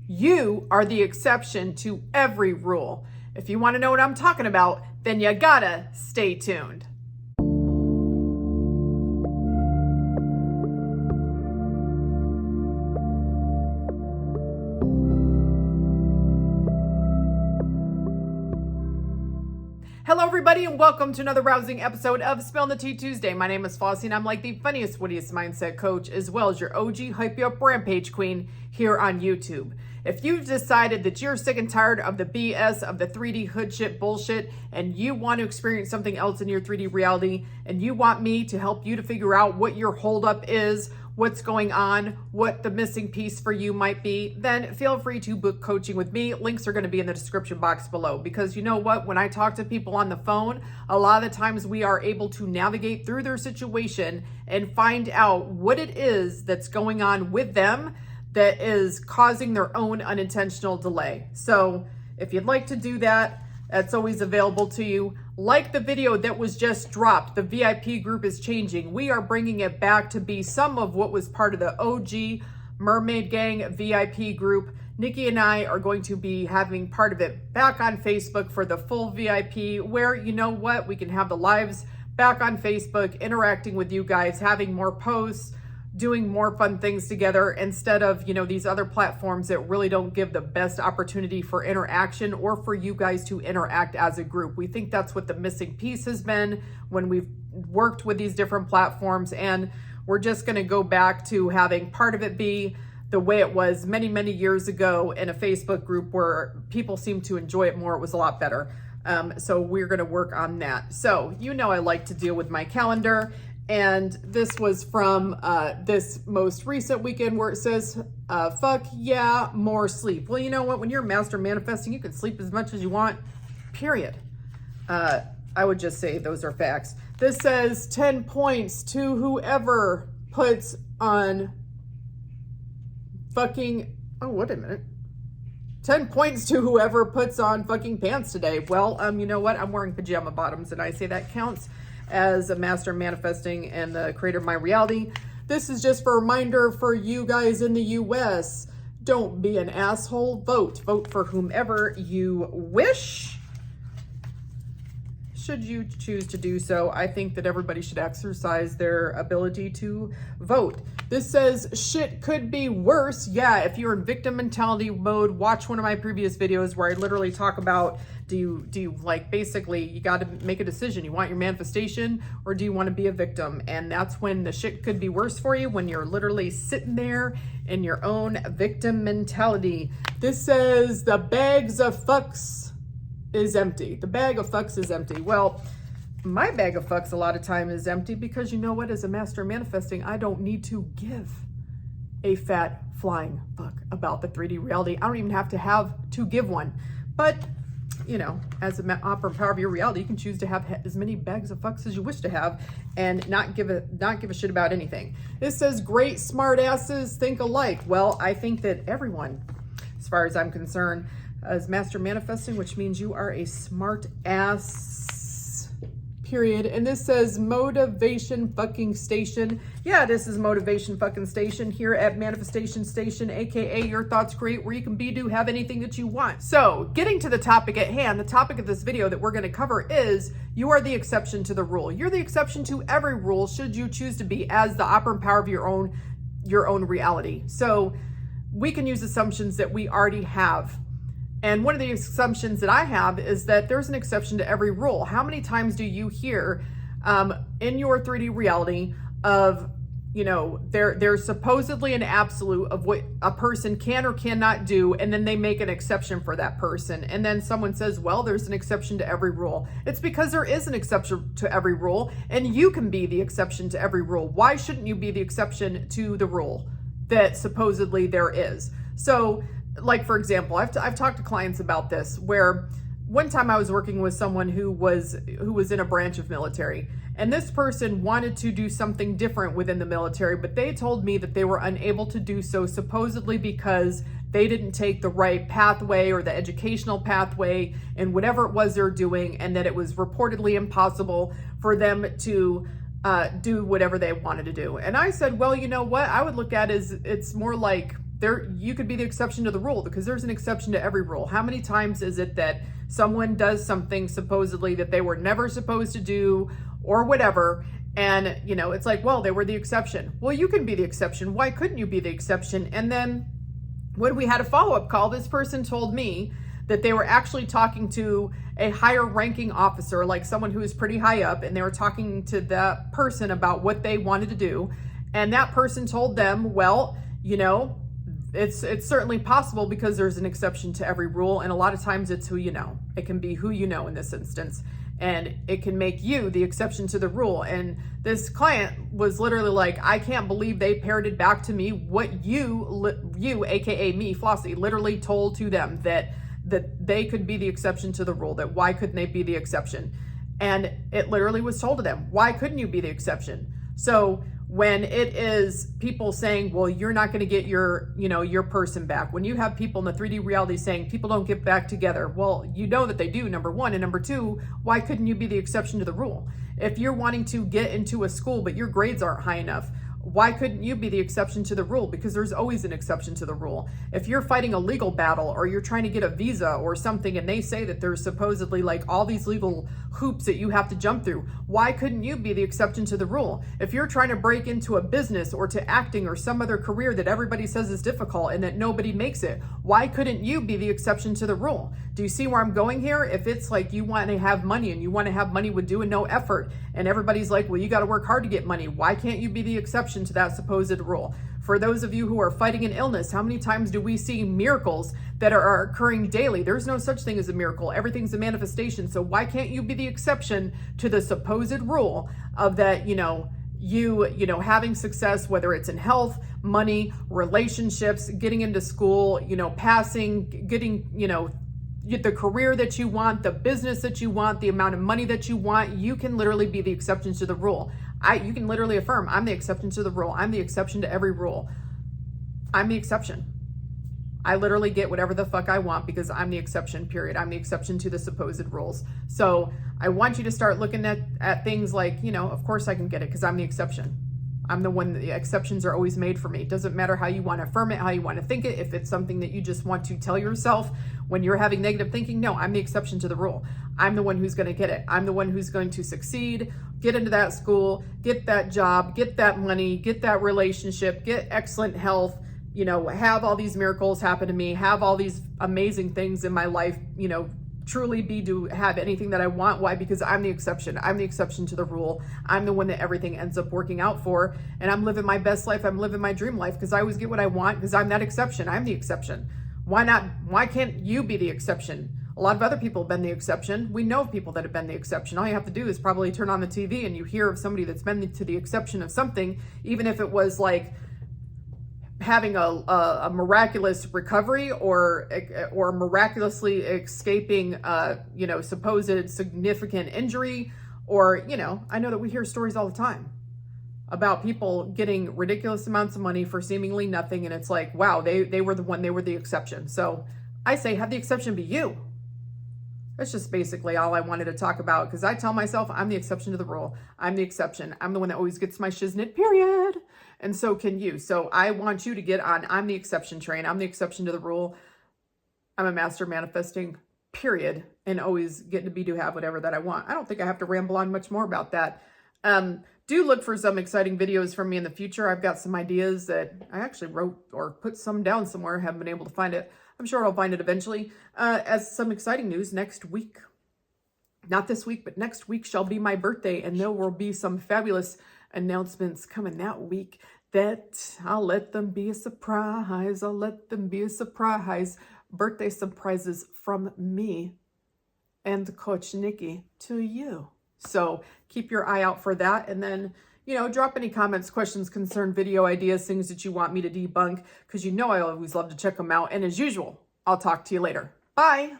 You are the exception to every rule. If you want to know what I'm talking about, then you gotta stay tuned. Hello everybody and welcome to another rousing episode of Spill the Tea Tuesday. My name is Flossie and I'm like the funniest, wittiest mindset coach as well as your OG hype you up rampage queen here on YouTube. If you've decided that you're sick and tired of the BS of the 3D hood shit bullshit and you want to experience something else in your 3D reality and you want me to help you to figure out what your holdup is, what's going on, what the missing piece for you might be, then feel free to book coaching with me. Links are going to be in the description box below because you know what? When I talk to people on the phone, a lot of the times we are able to navigate through their situation and find out what it is that's going on with them that is causing their own unintentional delay. So if you'd like to do that, that's always available to you. Like the video that was just dropped, the VIP group is changing. We are bringing it back to be some of what was part of the OG Mermaid Gang VIP group. Nikki and I are going to be having part of it back on Facebook for the full VIP, where you know what, we can have the lives back on Facebook, interacting with you guys, having more posts, doing more fun things together instead of, you know, these other platforms that really don't give the best opportunity for interaction or for you guys to interact as a group. We think that's what the missing piece has been when we've worked with these different platforms, and we're just going to go back to having part of it be the way it was many, many years ago in a Facebook group where people seem to enjoy it more. It was a lot better. So we're going to work on that. So, you know, I like to deal with my calendar. And this was from this most recent weekend where it says, fuck yeah, more sleep. Well, you know what? When you're master manifesting, you can sleep as much as you want, period. I would just say those are facts. This says 10 points to whoever puts on fucking, oh, wait a minute. 10 points to whoever puts on fucking pants today. Well, you know what? I'm wearing pajama bottoms and I say that counts as a master manifesting and the creator of my reality. This is just for a reminder for you guys in the US. Don't be an asshole. Vote for whomever you wish. Should you choose to do so, I think that everybody should exercise their ability to vote. This says shit could be worse. Yeah, if you're in victim mentality mode, watch one of my previous videos where I literally talk about do you like, basically you got to make a decision. You want your manifestation or do you want to be a victim? And that's when the shit could be worse for you, when you're literally sitting there in your own victim mentality. This says the bags of fucks is empty. The bag of fucks is empty. Well, my bag of fucks a lot of time is empty because you know what? As a master manifesting, I don't need to give a fat flying fuck about the 3D reality. I don't even have to give one. But you know, as an operant power of your reality, you can choose to have as many bags of fucks as you wish to have and not give a shit about anything. This says great smart asses think alike. Well, I think that everyone, as far as I'm concerned, is master manifesting, which means you are a smart ass, period. And this says motivation fucking station. Yeah, this is motivation fucking station here at Manifestation Station, aka Your Thoughts Create, where you can be, do, have anything that you want. So getting to the topic at hand, the topic of this video that we're going to cover is you are the exception to the rule. You're the exception to every rule should you choose to be as the operant power of your own reality. So we can use assumptions that we already have. And one of the assumptions that I have is that there's an exception to every rule. How many times do you hear in your 3D reality of, you know, there's supposedly an absolute of what a person can or cannot do, and then they make an exception for that person. And then someone says, well, there's an exception to every rule. It's because there is an exception to every rule, and you can be the exception to every rule. Why shouldn't you be the exception to the rule that supposedly there is? So, like, for example, I've talked to clients about this, where one time I was working with someone who was in a branch of military, and this person wanted to do something different within the military, but they told me that they were unable to do so supposedly because they didn't take the right pathway or the educational pathway and whatever it was they're doing, and that it was reportedly impossible for them to do whatever they wanted to do. And I said, well, you know what I would look at is it's more like you could be the exception to the rule, because there's an exception to every rule. How many times is it that someone does something supposedly that they were never supposed to do or whatever, and it's like, well, they were the exception. Well, you can be the exception. Why couldn't you be the exception? And then when we had a follow-up call, this person told me that they were actually talking to a higher ranking officer, like someone who is pretty high up, and they were talking to that person about what they wanted to do. And that person told them, well, it's certainly possible because there's an exception to every rule. And a lot of times it's who you know. It can be who you know in this instance. And it can make you the exception to the rule. And this client was literally like, I can't believe they parroted back to me what you, AKA me, Flossie, literally told to them, that they could be the exception to the rule, that why couldn't they be the exception? And it literally was told to them, why couldn't you be the exception? So when it is people saying, well, you're not going to get your person back, when you have people in the 3D reality saying people don't get back together, well, you know that they do, number one. And number two, why couldn't you be the exception to the rule? If you're wanting to get into a school, but your grades aren't high enough, why couldn't you be the exception to the rule? Because there's always an exception to the rule. If you're fighting a legal battle or you're trying to get a visa or something, and they say that there's supposedly like all these legal hoops that you have to jump through, why couldn't you be the exception to the rule? If you're trying to break into a business or to acting or some other career that everybody says is difficult and that nobody makes it, why couldn't you be the exception to the rule? Do you see where I'm going here? If it's like you want to have money and you want to have money with doing no effort, and everybody's like, well, you got to work hard to get money, why can't you be the exception to that supposed rule? For those of you who are fighting an illness, how many times do we see miracles that are occurring daily? There's no such thing as a miracle. Everything's a manifestation. So why can't you be the exception to the supposed rule of that, you having success, whether it's in health, money, relationships, getting into school, passing, getting, get the career that you want, the business that you want, the amount of money that you want. You can literally be the exception to the rule. You can literally affirm, I'm the exception to the rule. I'm the exception to every rule. I'm the exception. I literally get whatever the fuck I want because I'm the exception, period. I'm the exception to the supposed rules. So I want you to start looking at things like, of course I can get it because I'm the exception. I'm the one, the exceptions are always made for me. It doesn't matter how you want to affirm it, how you want to think it. If it's something that you just want to tell yourself when you're having negative thinking, no, I'm the exception to the rule. I'm the one who's going to get it. I'm the one who's going to succeed, get into that school, get that job, get that money, get that relationship, get excellent health, have all these miracles happen to me, have all these amazing things in my life, truly be to have anything that I want. Why? Because I'm the exception. I'm the exception to the rule. I'm the one that everything ends up working out for. And I'm living my best life. I'm living my dream life because I always get what I want because I'm that exception. I'm the exception. Why not? Why can't you be the exception? A lot of other people have been the exception. We know of people that have been the exception. All you have to do is probably turn on the TV and you hear of somebody that's been to the exception of something, even if it was like having a miraculous recovery or miraculously escaping supposed significant injury, or I know that we hear stories all the time about people getting ridiculous amounts of money for seemingly nothing, and it's like, wow, they were the exception. So I say, have the exception be you. That's just basically all I wanted to talk about, because I tell myself I'm the exception to the rule. I'm the exception. I'm the one that always gets my shiznit, period. And so can you. So I want you to get on I'm the exception train. I'm the exception to the rule. I'm a master manifesting, period. And always get to have whatever that I want. I don't think I have to ramble on much more about that. Do look for some exciting videos from me in the future. I've got some ideas that I actually wrote or put some down somewhere. Haven't been able to find it. I'm sure I'll find it eventually. As some exciting news next week. Not this week, but next week shall be my birthday. And there will be some fabulous announcements coming that week that I'll let them be a surprise. I'll let them be a surprise. Birthday surprises from me and Coach Nikki to you. So keep your eye out for that. And then, drop any comments, questions, concern, video ideas, things that you want me to debunk, because I always love to check them out. And as usual, I'll talk to you later. Bye.